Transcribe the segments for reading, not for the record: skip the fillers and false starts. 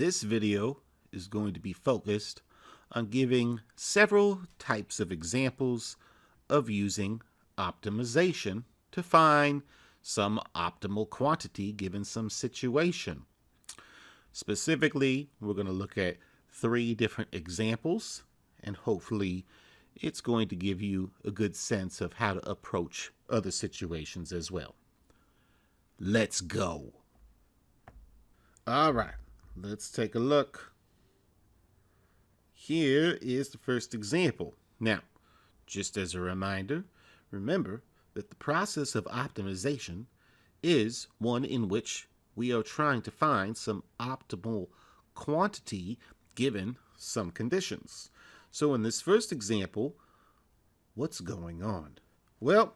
This video is going to be focused on giving several types of examples of using optimization to find some optimal quantity given some situation. Specifically, we're going to look at 3 different examples, and hopefully it's going to give you a good sense of how to approach other situations as well. Let's go. All right, let's take a look. Here is the first example. Now, just as a reminder, remember that the process of optimization is one in which we are trying to find some optimal quantity given some conditions. So in this first example, what's going on? Well,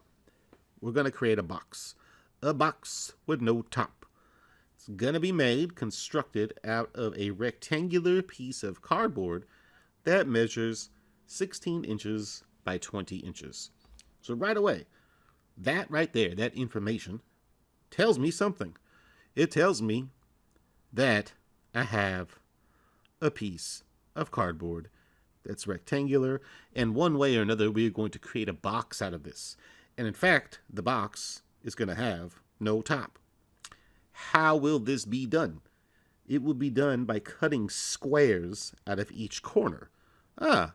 we're going to create a box with no top. It's going to be constructed out of a rectangular piece of cardboard that measures 16 inches by 20 inches. So right away, that right there, that information tells me something. It tells me that I have a piece of cardboard that's rectangular, and one way or another, we're going to create a box out of this. And in fact, the box is going to have no top. How will this be done? It will be done by cutting squares out of each corner. Let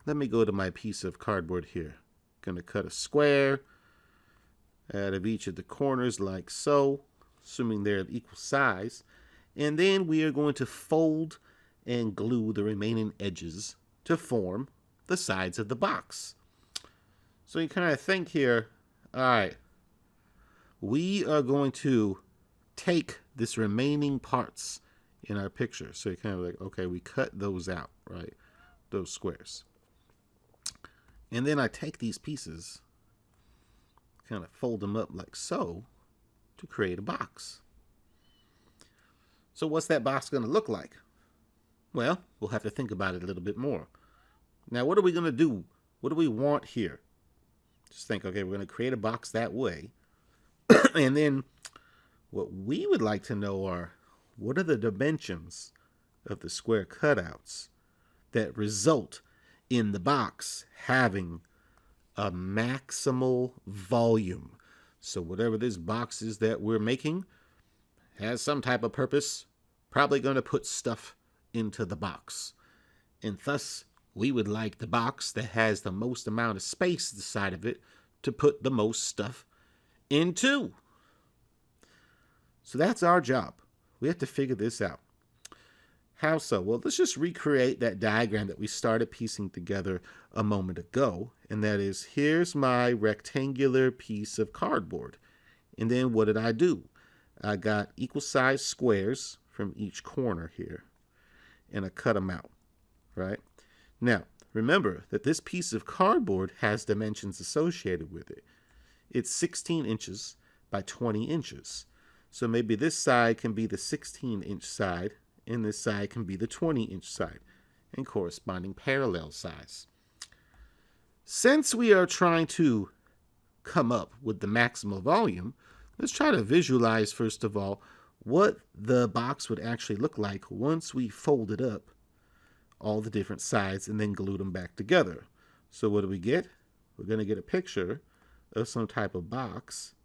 me go to my piece of cardboard here. Going to cut a square out of each of the corners like so, assuming they're of equal size. And then we are going to fold and glue the remaining edges to form the sides of the box. So you kind of think here, all right, we are going to take this remaining parts in our picture. So you're kind of like, okay, we cut those out, right? Those squares. And then I take these pieces, kind of fold them up like so to create a box. So what's that box going to look like? Well, we'll have to think about it a little bit more. Now, what are we going to do? What do we want here? Just think, okay, we're going to create a box that way. And then what we would like to know are, what are the dimensions of the square cutouts that result in the box having a maximal volume? So whatever this box is that we're making has some type of purpose, probably going to put stuff into the box. And thus, we would like the box that has the most amount of space inside of it to put the most stuff into. So that's our job. We have to figure this out. How so? Well, let's just recreate that diagram that we started piecing together a moment ago. And that is, here's my rectangular piece of cardboard. And then what did I do? I got equal size squares from each corner here. And I cut them out, right? Now, remember that this piece of cardboard has dimensions associated with it. It's 16 inches by 20 inches. So maybe this side can be the 16-inch side, and this side can be the 20-inch side, and corresponding parallel size. Since we are trying to come up with the maximal volume, let's try to visualize, first of all, what the box would actually look like once we folded up all the different sides and then glued them back together. So what do we get? We're going to get a picture of some type of box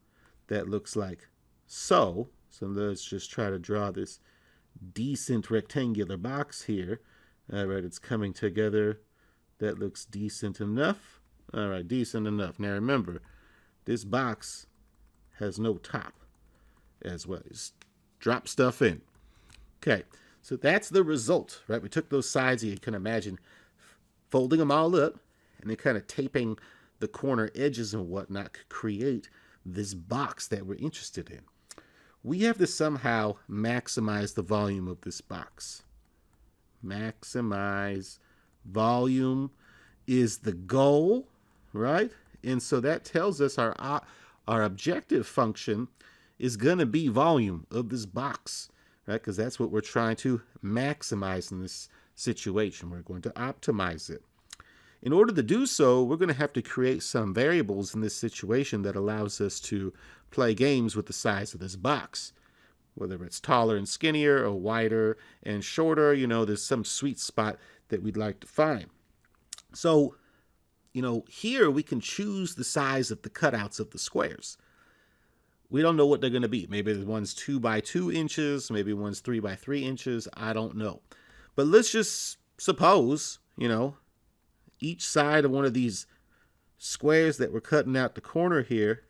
that looks like so. So let's just try to draw this decent rectangular box here. All right, it's coming together. That looks decent enough. All right, decent enough. Now remember, this box has no top as well. Just drop stuff in. Okay, so that's the result, right? We took those sides, you can imagine folding them all up and then kind of taping the corner edges and whatnot to create this box that we're interested in. We have to somehow maximize the volume of this box. Maximize volume is the goal, right? And so that tells us our objective function is going to be volume of this box, right? Because that's what we're trying to maximize in this situation. We're going to optimize it. In order to do so, we're going to have to create some variables in this situation that allows us to play games with the size of this box. whether it's taller and skinnier or wider and shorter. There's some sweet spot that we'd like to find. So, here we can choose the size of the cutouts of the squares. We don't know what they're going to be. Maybe one's 2 by 2 inches, maybe one's 3 by 3 inches. I don't know. But let's just suppose, each side of one of these squares that we're cutting out the corner here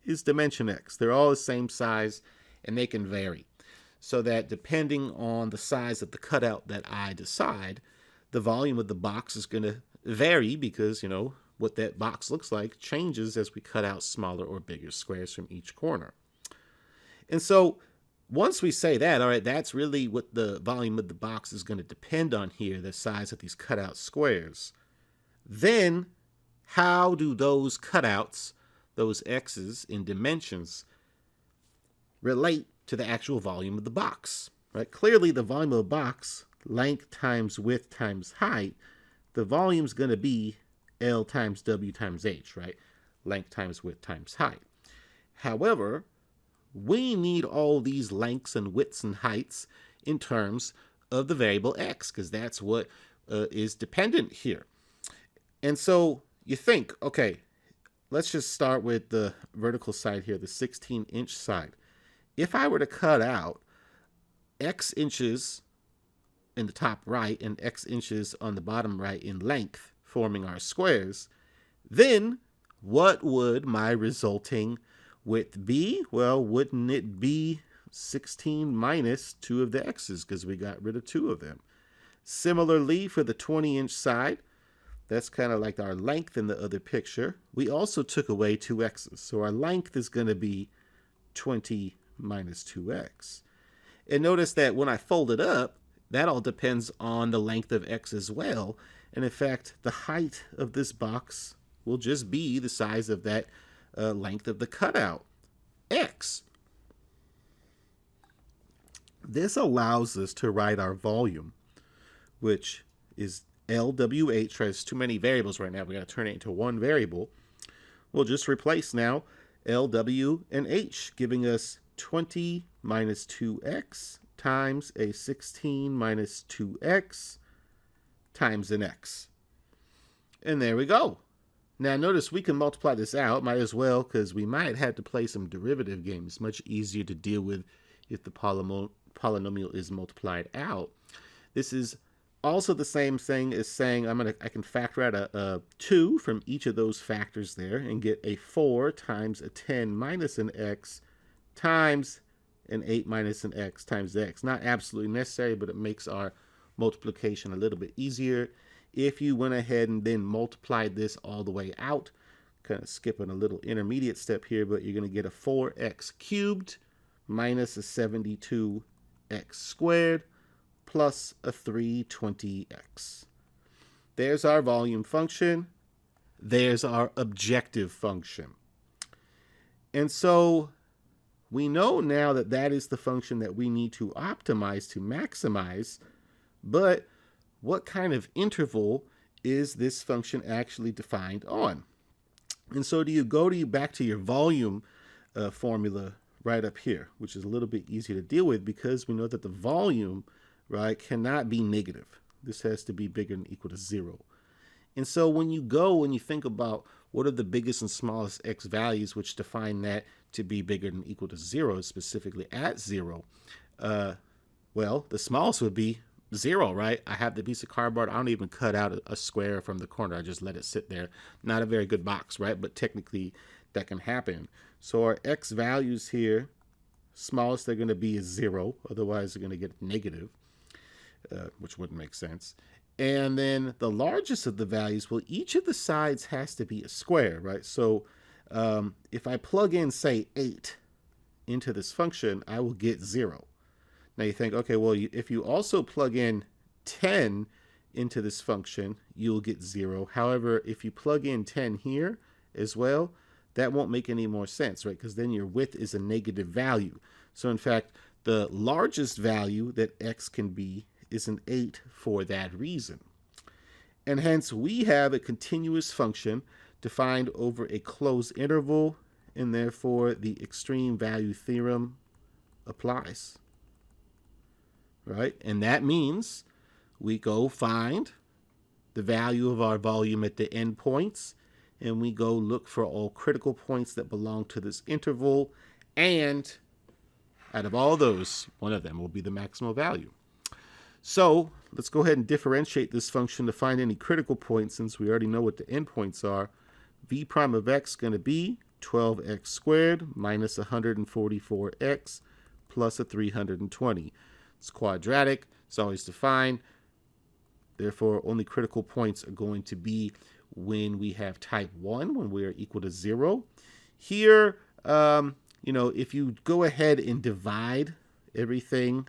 is dimension x. They're all the same size, and they can vary. So that depending on the size of the cutout that I decide, the volume of the box is going to vary because, what that box looks like changes as we cut out smaller or bigger squares from each corner. And so once we say that, all right, that's really what the volume of the box is going to depend on here, the size of these cutout squares. Then how do those cutouts, those x's in dimensions, relate to the actual volume of the box? Right? Clearly the volume of the box, length times width times height, the volume is going to be L times W times H, right? Length times width times height. However, we need all these lengths and widths and heights in terms of the variable x, because that's what is dependent here. And so you think, okay, let's just start with the vertical side here, the 16-inch side. If I were to cut out x inches in the top right and x inches on the bottom right in length, forming our squares, then what would my resulting width be? Well, wouldn't it be 16 minus 2 of the x's, because we got rid of 2 of them. Similarly, for the 20-inch side, that's kind of like our length in the other picture. We also took away 2 x's, so our length is going to be 20 minus 2x. And notice that when I fold it up, that all depends on the length of x as well. And in fact, the height of this box will just be the size of that length of the cutout, x. This allows us to write our volume, which is LWH. There's too many variables right now. We got to turn it into one variable. We'll just replace now LW and H, giving us 20 minus 2x times a 16 minus 2x times an x. And there we go. Now notice we can multiply this out, might as well, because we might have to play some derivative games. Much easier to deal with if the polynomial is multiplied out. This is also the same thing as saying I can factor out a 2 from each of those factors there and get a 4 times a 10 minus an x times an 8 minus an x times x. Not absolutely necessary, but it makes our multiplication a little bit easier. If you went ahead and then multiplied this all the way out, kind of skipping a little intermediate step here, but you're going to get a 4x cubed minus a 72x squared plus a 320x. There's our volume function. There's our objective function. And so we know now that that is the function that we need to optimize to maximize, but what kind of interval is this function actually defined on? And so do you go back to your volume formula right up here, which is a little bit easier to deal with because we know that the volume, right, cannot be negative. This has to be bigger than or equal to 0. And so when you go and you think about what are the biggest and smallest x values which define that to be bigger than or equal to 0, specifically at 0, well, the smallest would be 0, right? I have the piece of cardboard. I don't even cut out a square from the corner. I just let it sit there. Not a very good box, right? But technically that can happen. So our x values here, smallest they're going to be is 0. Otherwise they're going to get negative, which wouldn't make sense. And then the largest of the values, well, each of the sides has to be a square, right? So if I plug in, say, 8 into this function, I will get 0. Now you think, okay, well, if you also plug in 10 into this function, you'll get 0. However, if you plug in 10 here as well, that won't make any more sense, right? Because then your width is a negative value. So in fact, the largest value that x can be is an 8 for that reason. And hence we have a continuous function defined over a closed interval, and therefore the extreme value theorem applies, right? And that means we go find the value of our volume at the endpoints, and we go look for all critical points that belong to this interval, and out of all those, one of them will be the maximal value. So let's go ahead and differentiate this function to find any critical points, since we already know what the endpoints are. V prime of x is going to be 12x squared minus 144x plus a 320. It's quadratic. It's always defined. Therefore, only critical points are going to be when we have type 1, when we are equal to 0. Here, if you go ahead and divide everything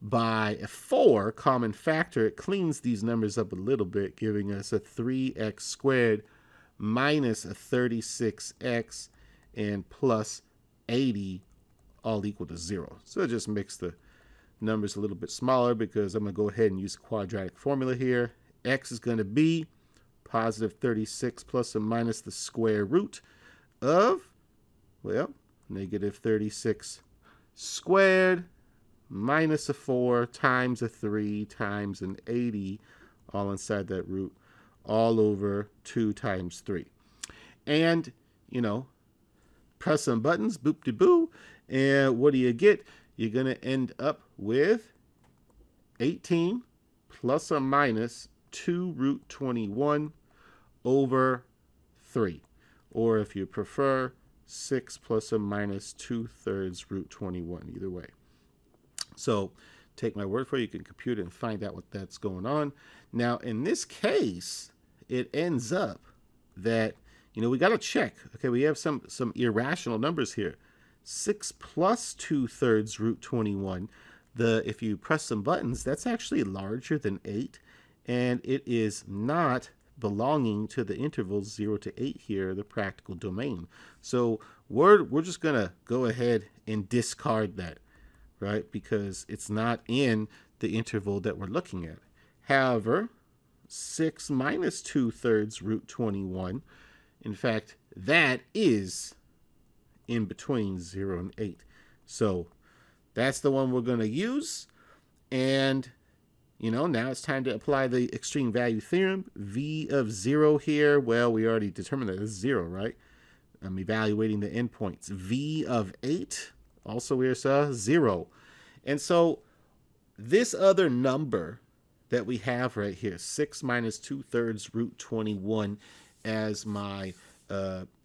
by a 4 common factor, it cleans these numbers up a little bit, giving us a 3x squared minus a 36x and plus 80 all equal to 0. So it just makes the numbers a little bit smaller, because I'm going to go ahead and use a quadratic formula here. X is going to be positive 36 plus or minus the square root of, well, negative 36 squared minus a 4 times a 3 times an 80, all inside that root, all over 2 times 3. And, press some buttons, boop-de-boo, and what do you get? You're going to end up with 18 plus or minus 2 root 21 over 3. Or if you prefer, 6 plus or minus 2/3 root 21, either way. So take my word for it, you can compute it and find out what that's going on. Now, in this case, it ends up that, we got to check. Okay, we have some irrational numbers here. 6 plus 2/3 root 21. If you press some buttons, that's actually larger than 8, and it is not belonging to the intervals 0 to 8 here, the practical domain. So we're just going to go ahead and discard that, right? Because it's not in the interval that we're looking at. However, 6 minus 2/3 root 21, in fact, that is in between 0 and 8. So that's the one we're going to use. And, now it's time to apply the extreme value theorem. V of 0 here, well, we already determined that it's 0, right? I'm evaluating the endpoints. V of 8, also we saw 0. And so this other number that we have right here, 6 minus 2/3 root 21 as my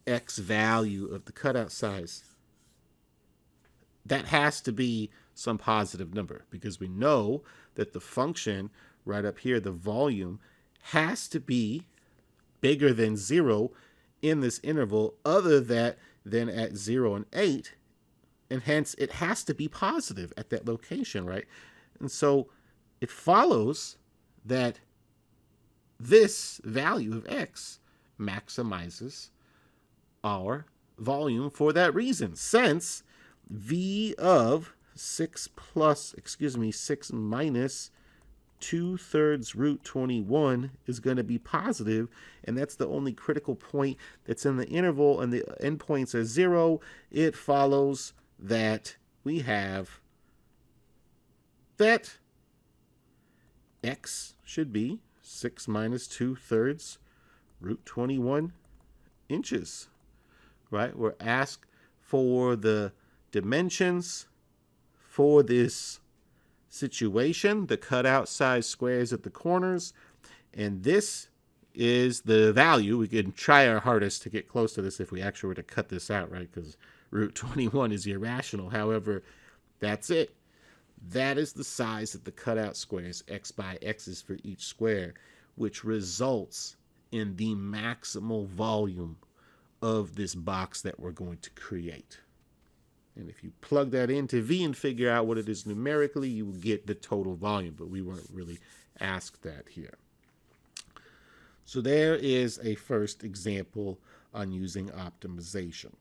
x value of the cutout size, that has to be some positive number, because we know that the function right up here, the volume, has to be bigger than 0 in this interval other than at 0 and 8, and hence it has to be positive at that location, right? And so it follows that this value of x maximizes our volume for that reason, since v of 6 minus 2/3 root 21 is going to be positive, and that's the only critical point that's in the interval, and the endpoints are 0. It follows that we have that x should be 6 minus 2/3 root 21 inches, right? We're asked for the dimensions for this situation, the cutout size squares at the corners, and this is the value. We could try our hardest to get close to this if we actually were to cut this out, right? Because root 21 is irrational. However, that's it. That is the size of the cutout squares, x by x's for each square, which results in the maximal volume of this box that we're going to create. And if you plug that into V and figure out what it is numerically, you will get the total volume, but we weren't really asked that here. So there is a first example on using optimization.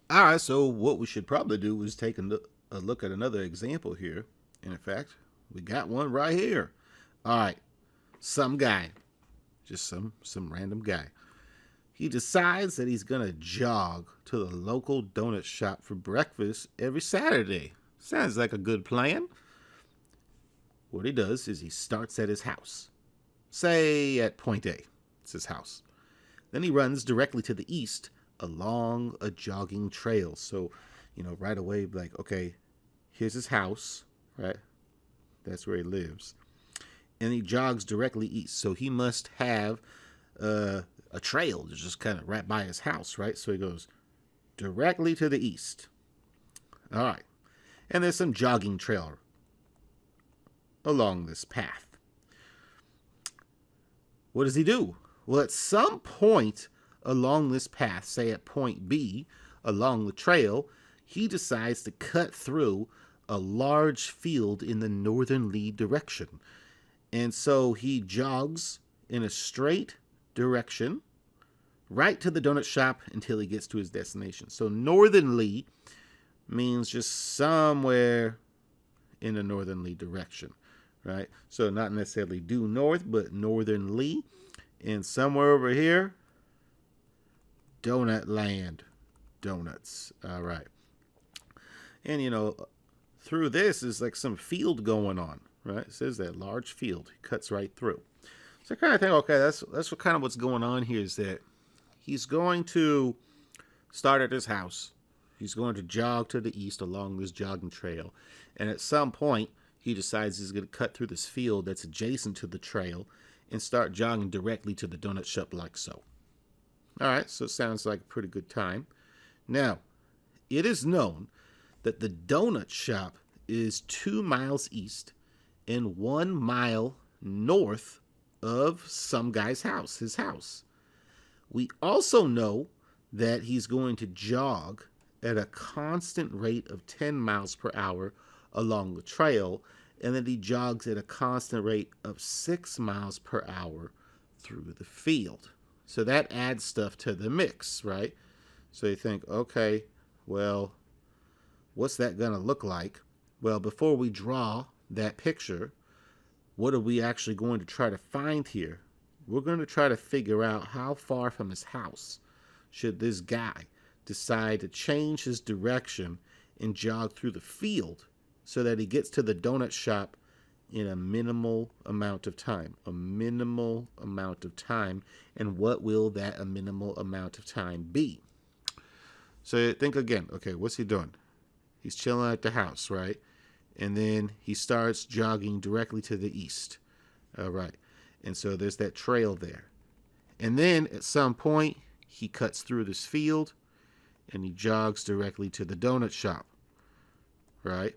All right, so what we should probably do is take a look at another example here. And in fact, we got one right here. All right, some guy, just some random guy. He decides that he's going to jog to the local donut shop for breakfast every Saturday. Sounds like a good plan. What he does is he starts at his house. Say at point A. It's his house. Then he runs directly to the east along a jogging trail. So, right away, like, okay, here's his house, right? That's where he lives. And he jogs directly east. So he must have a trail that's just kind of right by his house, right? So he goes directly to the east. All right. And there's some jogging trail along this path. What does he do? Well, at some point along this path, say at point B, along the trail, he decides to cut through a large field in the northerly direction. And so he jogs in a straight direction right to the donut shop until he gets to his destination. So northerly means just somewhere in a northerly direction, right? So not necessarily due north, but northernly. And somewhere over here, donut land, donuts. All right. And, through this is like some field going on, right? It says that large field. It cuts right through. So I kind of think, okay, that's what kind of what's going on here is that he's going to start at his house. He's going to jog to the east along this jogging trail. And at some point, he decides he's going to cut through this field that's adjacent to the trail and start jogging directly to the donut shop like so. All right, so it sounds like a pretty good time. Now, it is known that the donut shop is 2 miles east and 1 mile north of some guy's house, his house. We also know that he's going to jog at a constant rate of 10 miles per hour along the trail, and that he jogs at a constant rate of 6 miles per hour through the field. So that adds stuff to the mix, right? So you think, okay, well, what's that going to look like? Well, before we draw that picture, what are we actually going to try to find here? We're going to try to figure out how far from his house should this guy decide to change his direction and jog through the field so that he gets to the donut shop in a minimal amount of time. A minimal amount of time. And what will that a minimal amount of time be? So think again. Okay, what's he doing? He's chilling at the house, right? And then he starts jogging directly to the east. All right. And so there's that trail there. And then at some point, he cuts through this field and he jogs directly to the donut shop, right?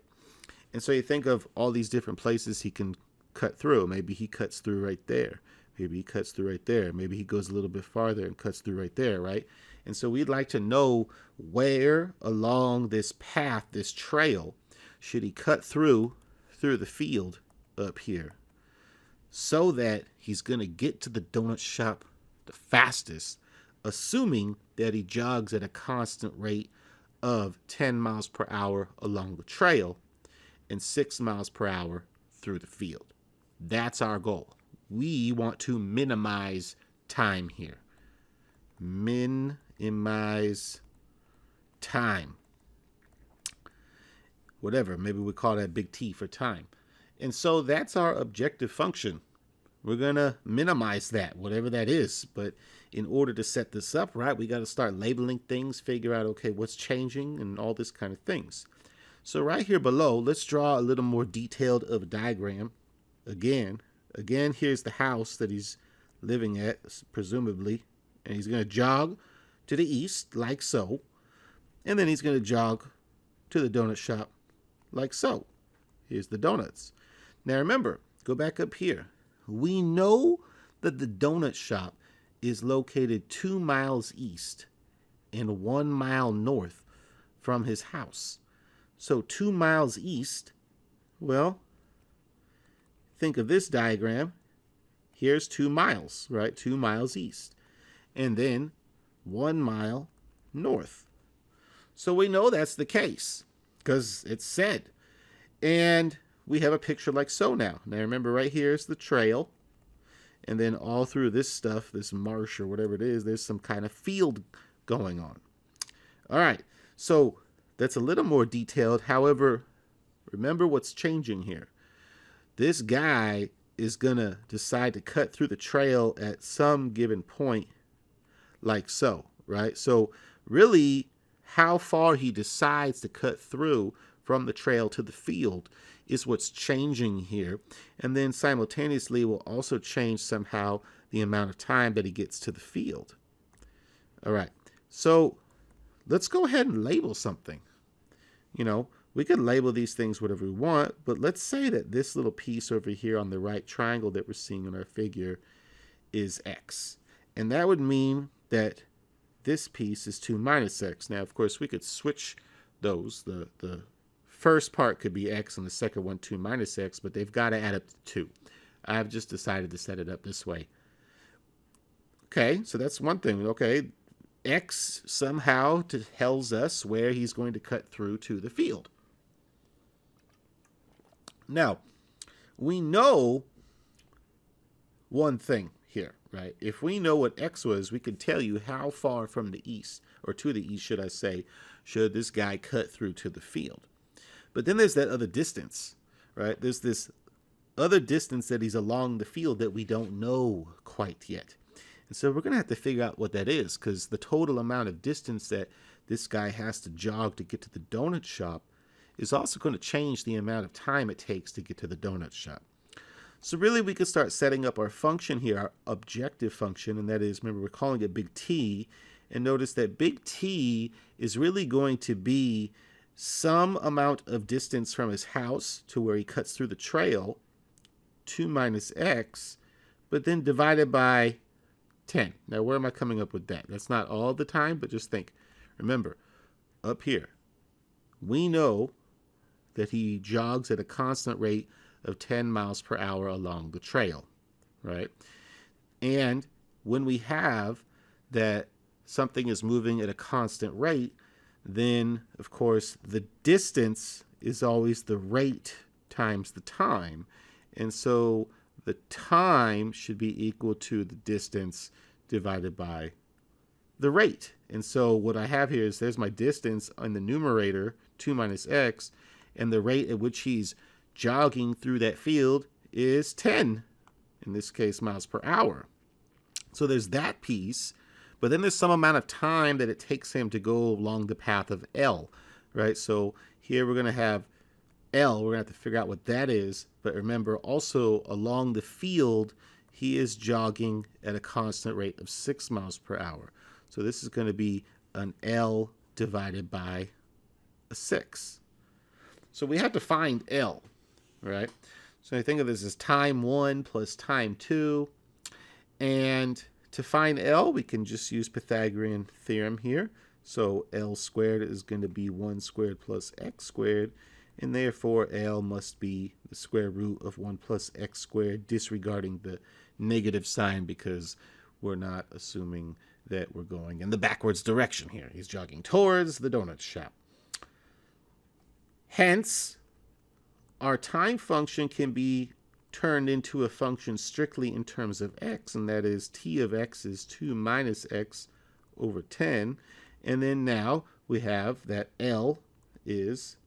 And so you think of all these different places he can cut through. Maybe he cuts through right there. Maybe he cuts through right there. Maybe he goes a little bit farther and cuts through right there, right? And so we'd like to know where along this path, this trail, should he cut through the field up here so that he's going to get to the donut shop the fastest, assuming that he jogs at a constant rate of 10 miles per hour along the trail and 6 miles per hour through the field. That's our goal. We want to minimize time here. Minimize time. Whatever, maybe we call that big T for time. And so that's our objective function. We're going to minimize that, whatever that is. But in order to set this up, right, we got to start labeling things, figure out, okay, what's changing and all this kind of things. So right here below, let's draw a little more detailed of a diagram. Again, here's the house that he's living at, presumably. And he's going to jog to the east, like so. And then he's going to jog to the donut shop, like so. Here's the donuts. Now remember, go back up here. We know that the donut shop is located 2 miles east and 1 mile north from his house. So 2 miles east, well, think of this diagram. Here's 2 miles, right? 2 miles east. And then 1 mile north. So we know that's the case because it's said. And we have a picture like so now. Now remember, right here is the trail. And then all through this stuff, this marsh or whatever it is, there's some kind of field going on. All right. So that's a little more detailed. However, remember what's changing here. This guy is going to decide to cut through the trail at some given point like so, right? So really how far he decides to cut through from the trail to the field is what's changing here. And then simultaneously will also change somehow the amount of time that he gets to the field. All right, so let's go ahead and label something. You know, we could label these things whatever we want, but let's say that this little piece over here on the right triangle that we're seeing in our figure is x. And that would mean that this piece is 2 minus x. Now, of course, we could switch those. The first part could be x and the second one 2 minus x, but they've got to add up to 2. I've just decided to set it up this way. Okay, so that's one thing. Okay, x somehow tells us where he's going to cut through to the field. Now, we know one thing here, right? If we know what x was, we could tell you how far from the east, or to the east, should I say, should this guy cut through to the field. But then there's that other distance, right? There's this other distance that he's along the field that we don't know quite yet. And so we're going to have to figure out what that is, because the total amount of distance that this guy has to jog to get to the donut shop is also going to change the amount of time it takes to get to the donut shop. So really we could start setting up our function here, our objective function, and that is, remember, we're calling it big T, and notice that big T is really going to be some amount of distance from his house to where he cuts through the trail, 2 minus x, but then divided by 10. Now, where am I coming up with that? That's not all the time, but just think. Remember, up here, we know that he jogs at a constant rate of 10 miles per hour along the trail, right? And when we have that something is moving at a constant rate, then, of course, the distance is always the rate times the time. And so the time should be equal to the distance divided by the rate. And so what I have here is there's my distance in the numerator, 2 minus x, and the rate at which he's jogging through that field is 10, in this case, miles per hour. So there's that piece, but then there's some amount of time that it takes him to go along the path of L, right? So here we're going to have L, we're going to have to figure out what that is, but remember also along the field, he is jogging at a constant rate of 6 miles per hour. So this is going to be an L divided by a 6. So we have to find L, right? So I think of this as time 1 plus time 2. And to find L, we can just use Pythagorean theorem here. So L squared is going to be 1 squared plus x squared. And therefore, L must be the square root of 1 plus x squared, disregarding the negative sign because we're not assuming that we're going in the backwards direction here. He's jogging towards the donut shop. Hence, our time function can be turned into a function strictly in terms of x, and that is t of x is 2 minus x over 10. And then now we have that L is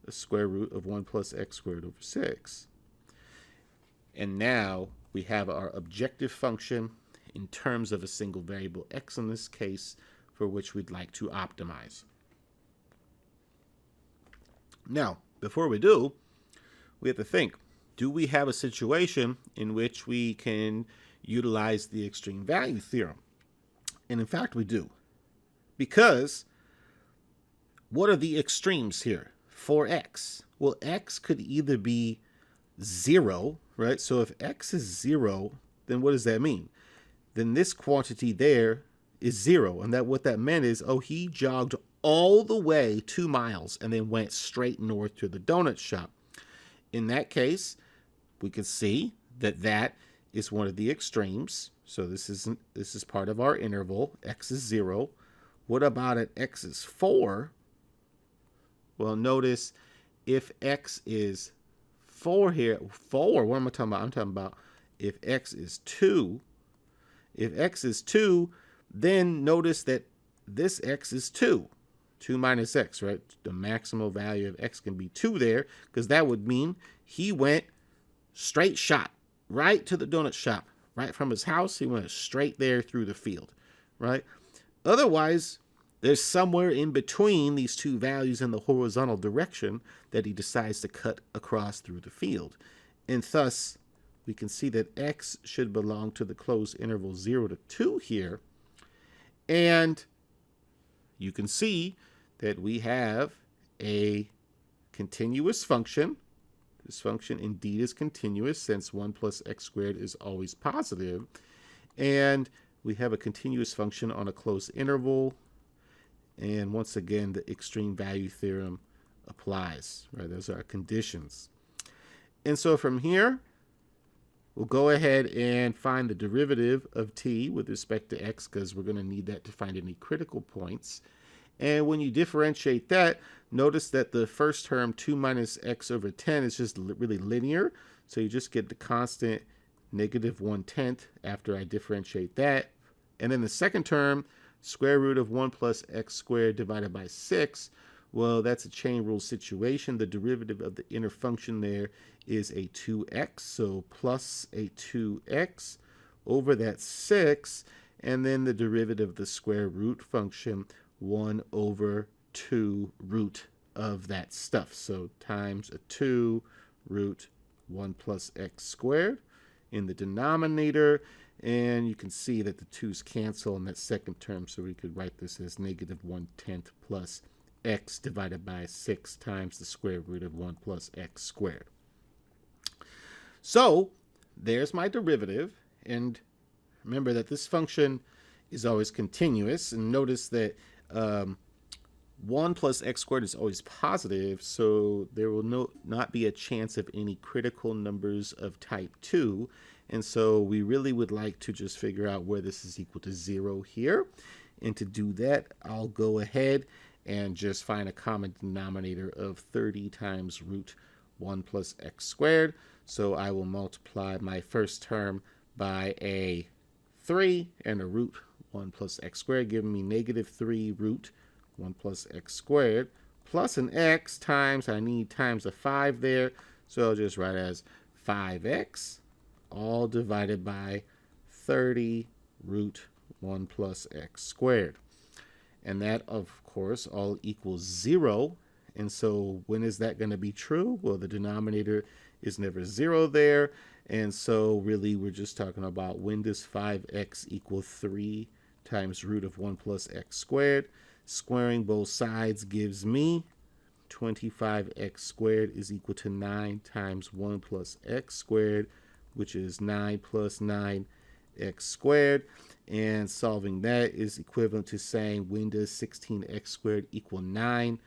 the square root of 1 plus x squared over 6. And now we have our objective function in terms of a single variable x in this case, for which we'd like to optimize. Now, before we do, we have to think, do we have a situation in which we can utilize the extreme value theorem? And in fact, we do. Because what are the extremes here for x? Well, x could either be 0, right? So if x is 0, then what does that mean? Then this quantity there is 0. And that what that meant is, oh, he jogged all the way 2 miles and then went straight north to the donut shop. In that case, we can see that that is one of the extremes. So this is part of our interval. X is 0. What about at x is 4? Well, notice if x is 4 here, 4, what am I talking about? I'm talking about if x is 2. If x is 2, then notice that this x is 2. 2 minus x, right? The maximal value of x can be 2 there, because that would mean he went straight shot right to the donut shop. Right from his house, he went straight there through the field, right? Otherwise, there's somewhere in between these two values in the horizontal direction that he decides to cut across through the field. And thus, we can see that x should belong to the closed interval 0 to 2 here. And you can see that we have a continuous function. This function indeed is continuous, since 1 plus x squared is always positive. And we have a continuous function on a closed interval. And once again, the extreme value theorem applies, right? Those are our conditions. And so from here, we'll go ahead and find the derivative of t with respect to x, because we're going to need that to find any critical points. And when you differentiate that, notice that the first term, 2 minus x over 10, is just really linear. So you just get the constant negative 1/10 after I differentiate that. And then the second term, square root of 1 plus x squared divided by 6. Well, that's a chain rule situation. The derivative of the inner function there is a 2x. So plus a 2x over that 6. And then the derivative of the square root function, 1 over 2 root of that stuff. So times a 2 root 1 plus x squared in the denominator. And you can see that the 2's cancel in that second term. So we could write this as negative 1/10 plus x divided by 6 times the square root of 1 plus x squared. So there's my derivative. And remember that this function is always continuous. And notice that 1 plus x squared is always positive, so there will not be a chance of any critical numbers of type 2. And so we really would like to just figure out where this is equal to 0 here. And to do that, I'll go ahead and just find a common denominator of 30 times root 1 plus x squared. So I will multiply my first term by a 3 and a root 1 plus x squared, giving me negative 3 root 1 plus x squared plus an x times, I need times a 5 there, so I'll just write as 5x, all divided by 30 root 1 plus x squared. And that, of course, all equals 0. And so when is that going to be true? Well, the denominator is never 0 there. And so really we're just talking about, when does 5x equal 3 times root of 1 plus x squared? Squaring both sides gives me 25x squared is equal to 9 times 1 plus x squared, which is 9 plus 9x squared. And solving that is equivalent to saying, when does 16x squared equal 9?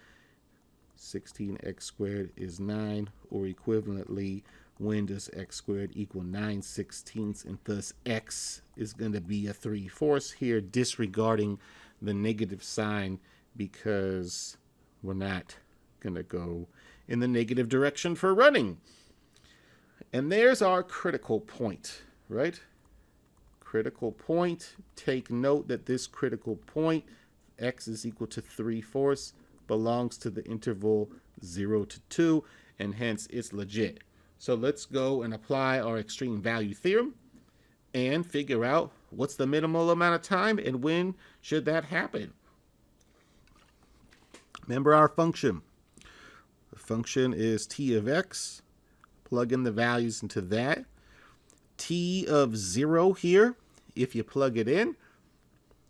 16x squared is 9, or equivalently, when does x squared equal 9/16? And thus x is going to be a 3/4 here, disregarding the negative sign, because we're not going to go in the negative direction for running. And there's our critical point, right? Critical point. Take note that this critical point, x is equal to 3/4, belongs to the interval 0 to 2, and hence it's legit. So let's go and apply our extreme value theorem and figure out what's the minimal amount of time and when should that happen. Remember our function. The function is t of x. Plug in the values into that. T of 0 here, if you plug it in,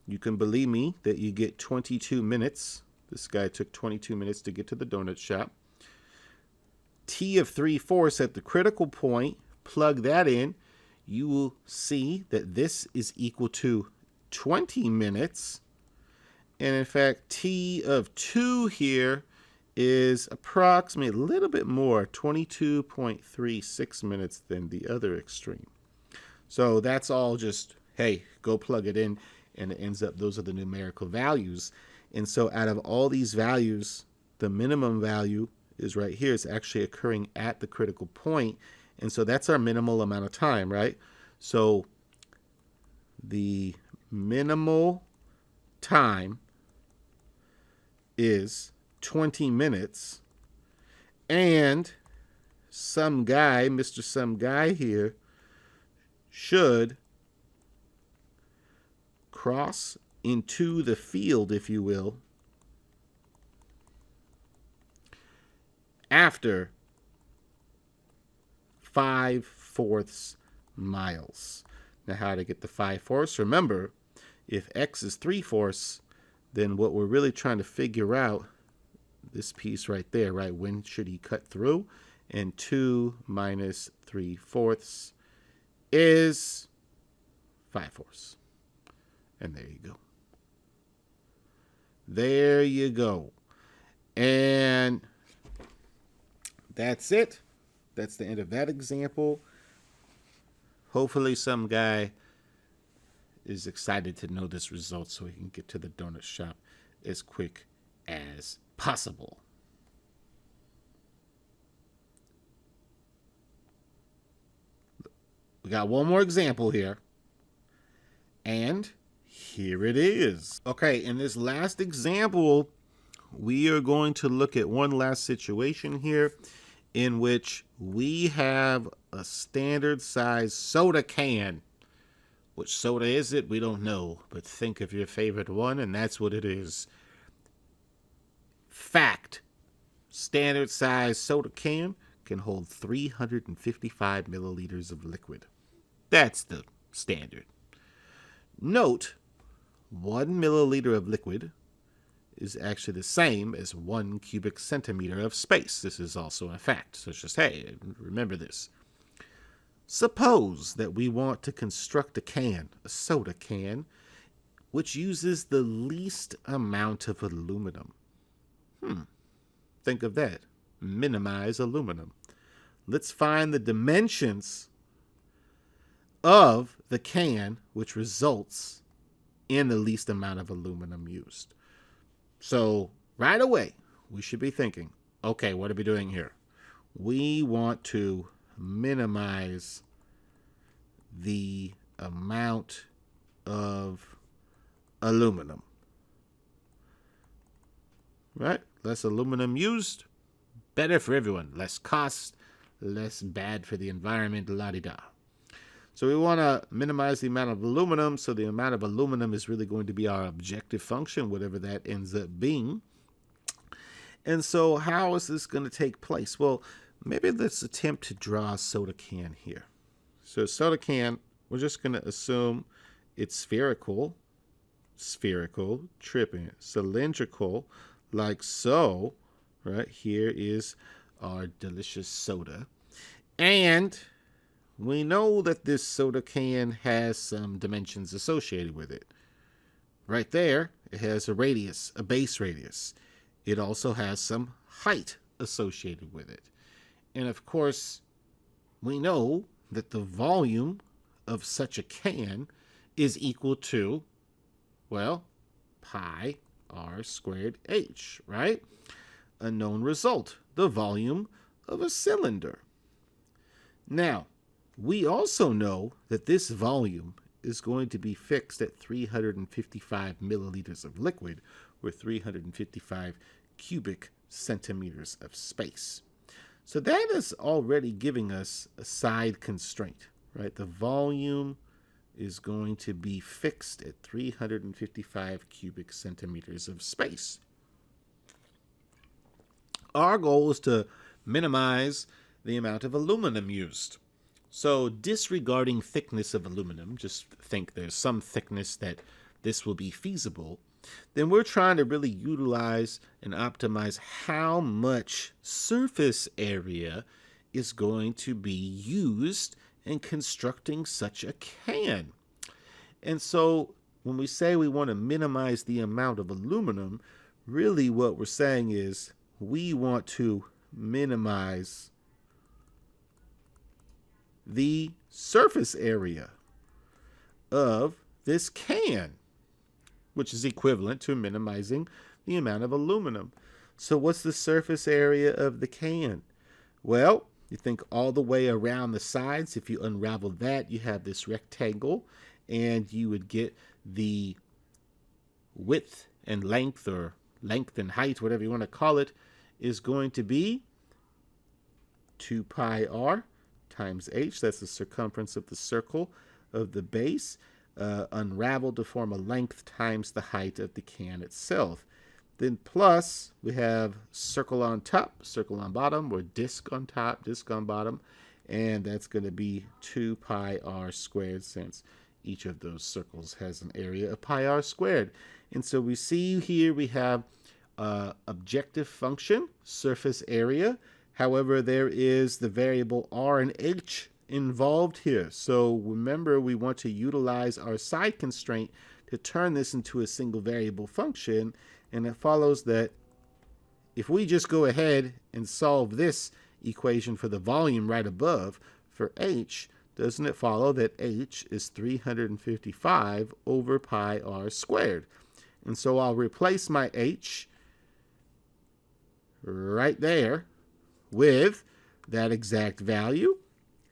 you can believe me that you get 22 minutes. This guy took 22 minutes to get to the donut shop. T of 3/4 at the critical point, plug that in, you will see that this is equal to 20 minutes. And in fact, T of 2 here is approximately a little bit more, 22.36 minutes than the other extreme. So that's all just, hey, go plug it in, and it ends up, those are the numerical values. And so out of all these values, the minimum value is right here. It's actually occurring at the critical point. And so that's our minimal amount of time, right? So the minimal time is 20 minutes, and some guy, Mr. Some Guy here, should cross into the field, if you will, after 5/4 miles. Now, how to get the 5/4? Remember, if x is 3/4, then what we're really trying to figure out, this piece right there, right? When should he cut through? And 2 minus 3/4 is 5/4. And there you go. There you go. And that's it. That's the end of that example. Hopefully some guy is excited to know this result so he can get to the donut shop as quick as possible. We got one more example here. And here it is. Okay, in this last example, we are going to look at one last situation here in which we have a standard size soda can. Which soda is it? We don't know, but think of your favorite one, and that's what it is. Fact: standard size soda can can hold 355 milliliters of liquid. That's the standard. Note, 1 milliliter of liquid is actually the same as 1 cubic centimeter of space. This is also a fact. So it's just, hey, remember this. Suppose that we want to construct a can, a soda can, which uses the least amount of aluminum. Think of that. Minimize aluminum. Let's find the dimensions of the can which results in the least amount of aluminum used. So right away, we should be thinking, okay, what are we doing here? We want to minimize the amount of aluminum. Right? Less aluminum used, better for everyone. Less cost, less bad for the environment, la-di-da. So we want to minimize the amount of aluminum, so the amount of aluminum is really going to be our objective function, whatever that ends up being. And so how is this going to take place? Well, maybe let's attempt to draw a soda can here. So a soda can, we're just going to assume it's spherical, tripping, cylindrical, like so. Right here is our delicious soda. And we know that this soda can has some dimensions associated with it. Right there, it has a radius, a base radius. It also has some height associated with it. And of course, we know that the volume of such a can is equal to, well, pi r squared h, right? A known result, the volume of a cylinder. Now, we also know that this volume is going to be fixed at 355 milliliters of liquid, or 355 cubic centimeters of space. So that is already giving us a side constraint, right? The volume is going to be fixed at 355 cubic centimeters of space. Our goal is to minimize the amount of aluminum used. So disregarding thickness of aluminum, just think there's some thickness that this will be feasible, then we're trying to really utilize and optimize how much surface area is going to be used in constructing such a can. And so when we say we want to minimize the amount of aluminum, really what we're saying is we want to minimize the surface area of this can, which is equivalent to minimizing the amount of aluminum. So what's the surface area of the can? Well, you think all the way around the sides. If you unravel that, you have this rectangle, and you would get the width and length, or length and height, whatever you want to call it, is going to be 2 pi r times h. That's the circumference of the circle of the base, unraveled to form a length times the height of the can itself. Then plus, we have circle on top, circle on bottom, or disk on top, disk on bottom, and that's going to be 2 pi r squared, since each of those circles has an area of pi r squared. And so we see here we have objective function, surface area. However, there is the variable r and h involved here. So remember, we want to utilize our side constraint to turn this into a single variable function. And it follows that if we just go ahead and solve this equation for the volume right above for h, doesn't it follow that h is 355 over pi r squared? And so I'll replace my h right there with that exact value,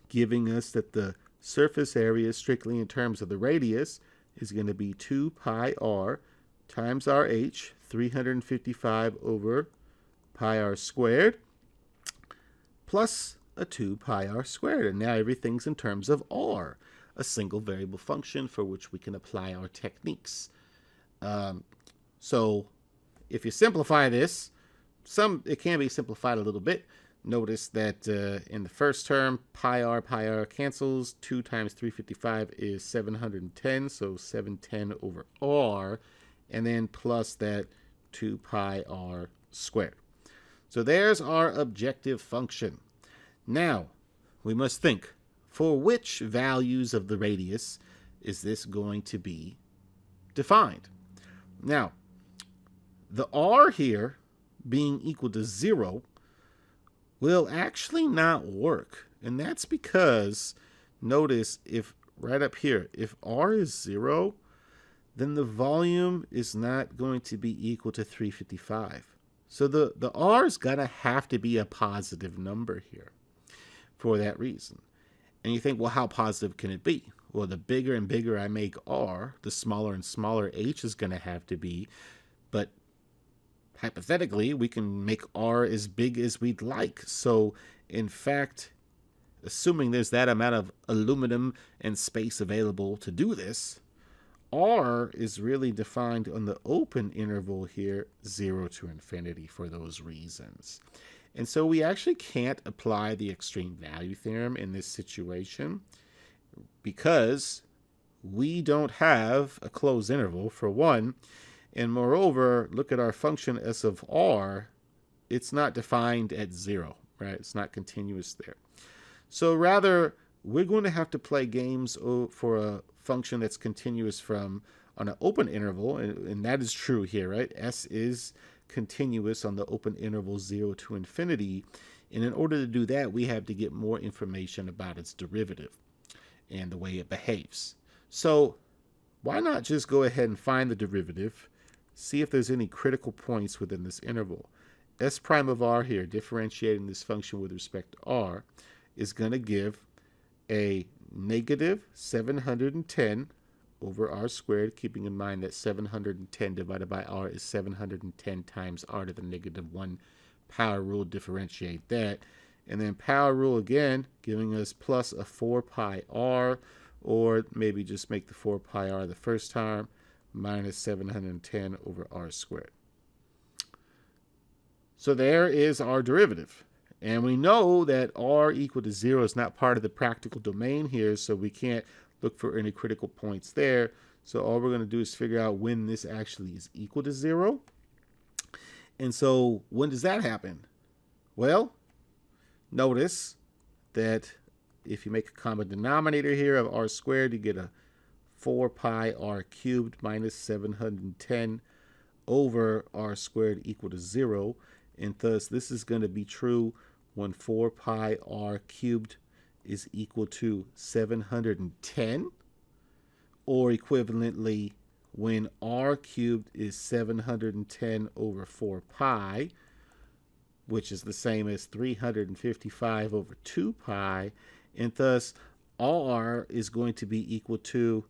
giving us that the surface area, strictly in terms of the radius, is going to be 2 pi r times our h, 355 over pi r squared, plus a 2 pi r squared. And now everything's in terms of r, a single variable function for which we can apply our techniques. So if you simplify this, it can be simplified a little bit. Notice that in the first term, pi r cancels. 2 times 355 is 710, so 710 over r, and then plus that 2 pi r squared. So there's our objective function. Now, we must think, for which values of the radius is this going to be defined? Now, the r here being equal to 0 will actually not work. And that's because, notice, if right up here, if r is 0, then the volume is not going to be equal to 355. So the r is going to have to be a positive number here for that reason. And you think, well, how positive can it be? Well, the bigger and bigger I make r, the smaller and smaller h is going to have to be. But hypothetically, we can make r as big as we'd like. So, in fact, assuming there's that amount of aluminum and space available to do this, r is really defined on the open interval here, 0 to infinity, for those reasons. And so we actually can't apply the extreme value theorem in this situation because we don't have a closed interval, for one. And moreover, look at our function s of r. It's not defined at 0, right? It's not continuous there. So rather, we're going to have to play games for a function that's continuous on an open interval, and that is true here, right? S is continuous on the open interval 0 to infinity. And in order to do that, we have to get more information about its derivative and the way it behaves. So why not just go ahead and find the derivative, see if there's any critical points within this interval. S prime of r here, differentiating this function with respect to r, is going to give a negative 710 over r squared, keeping in mind that 710 divided by r is 710 times r to the negative 1. Power rule, differentiate that. And then power rule again, giving us plus a 4 pi r, or maybe just make the 4 pi r the first time, minus 710 over r squared. So there is our derivative. And we know that r equal to 0 is not part of the practical domain here, so we can't look for any critical points there. So all we're going to do is figure out when this actually is equal to 0. And so when does that happen? Well, notice that if you make a common denominator here of r squared, you get a 4 pi r cubed minus 710 over r squared equal to 0. And thus this is going to be true when 4 pi r cubed is equal to 710, or equivalently when r cubed is 710 over 4 pi, which is the same as 355 over 2 pi, and thus r is going to be equal to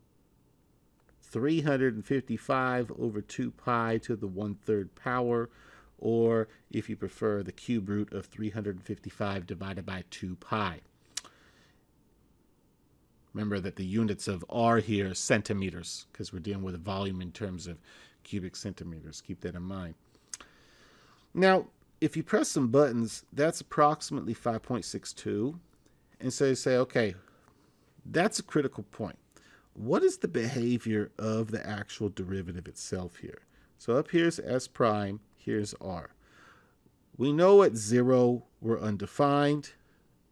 355 over 2 pi to the 1/3 power, or if you prefer, the cube root of 355 divided by 2 pi. Remember that the units of R here are centimeters, because we're dealing with volume in terms of cubic centimeters. Keep that in mind. Now, if you press some buttons, that's approximately 5.62. And so you say, okay, that's a critical point. What is the behavior of the actual derivative itself here? So up here's S prime, here's R. We know at 0 we're undefined,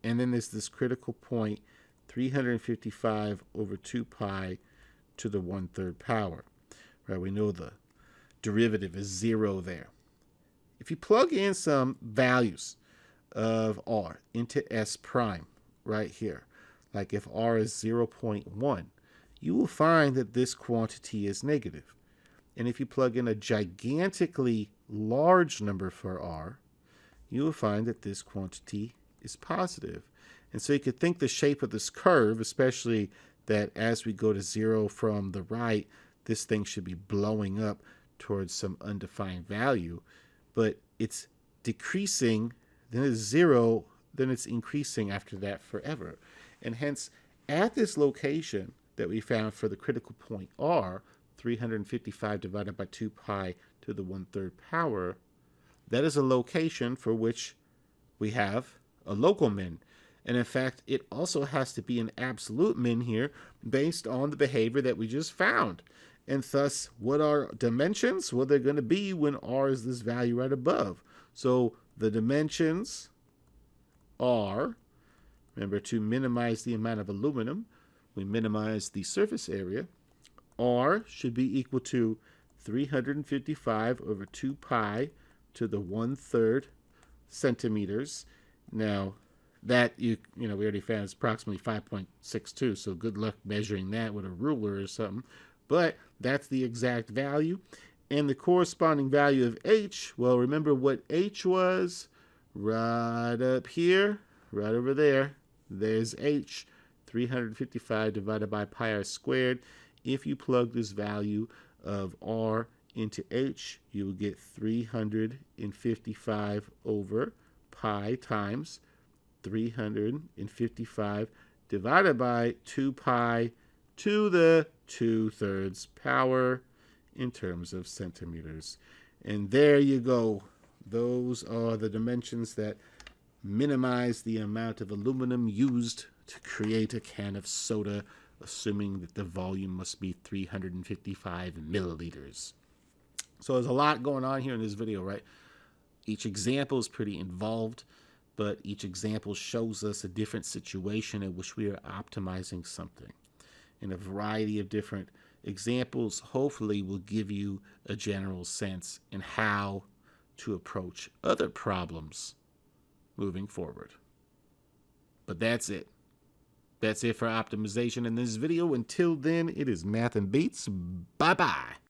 and then there's this critical point, 355 over 2 pi to the 1/3 power. Right? We know the derivative is 0 there. If you plug in some values of R into S prime right here, like if R is 0.1, you will find that this quantity is negative. And if you plug in a gigantically large number for R, you will find that this quantity is positive. And so you could think the shape of this curve, especially that as we go to 0 from the right, this thing should be blowing up towards some undefined value. But it's decreasing, then it's 0, then it's increasing after that forever. And hence, at this location that we found for the critical point R, 355 divided by 2 pi to the 1/3 power, that is a location for which we have a local min. And in fact, it also has to be an absolute min here based on the behavior that we just found. And thus, what are dimensions? Well, they're going to be when R is this value right above. So the dimensions are, remember, to minimize the amount of aluminum, we minimize the surface area. R should be equal to 355 over 2 pi to the 1/3 centimeters. Now, that, we already found is approximately 5.62, so good luck measuring that with a ruler or something. But that's the exact value. And the corresponding value of H, well, remember what H was? Right up here, right over there. There's H, 355 divided by pi r squared. If you plug this value of R into H, you will get 355 over pi times 355 divided by 2 pi to the 2/3 power in terms of centimeters. And there you go. Those are the dimensions that minimize the amount of aluminum used to create a can of soda, assuming that the volume must be 355 milliliters. So there's a lot going on here in this video, right? Each example is pretty involved, but each example shows us a different situation in which we are optimizing something. And a variety of different examples hopefully will give you a general sense in how to approach other problems moving forward. But that's it. That's it for optimization in this video. Until then, it is Math and Beats. Bye-bye.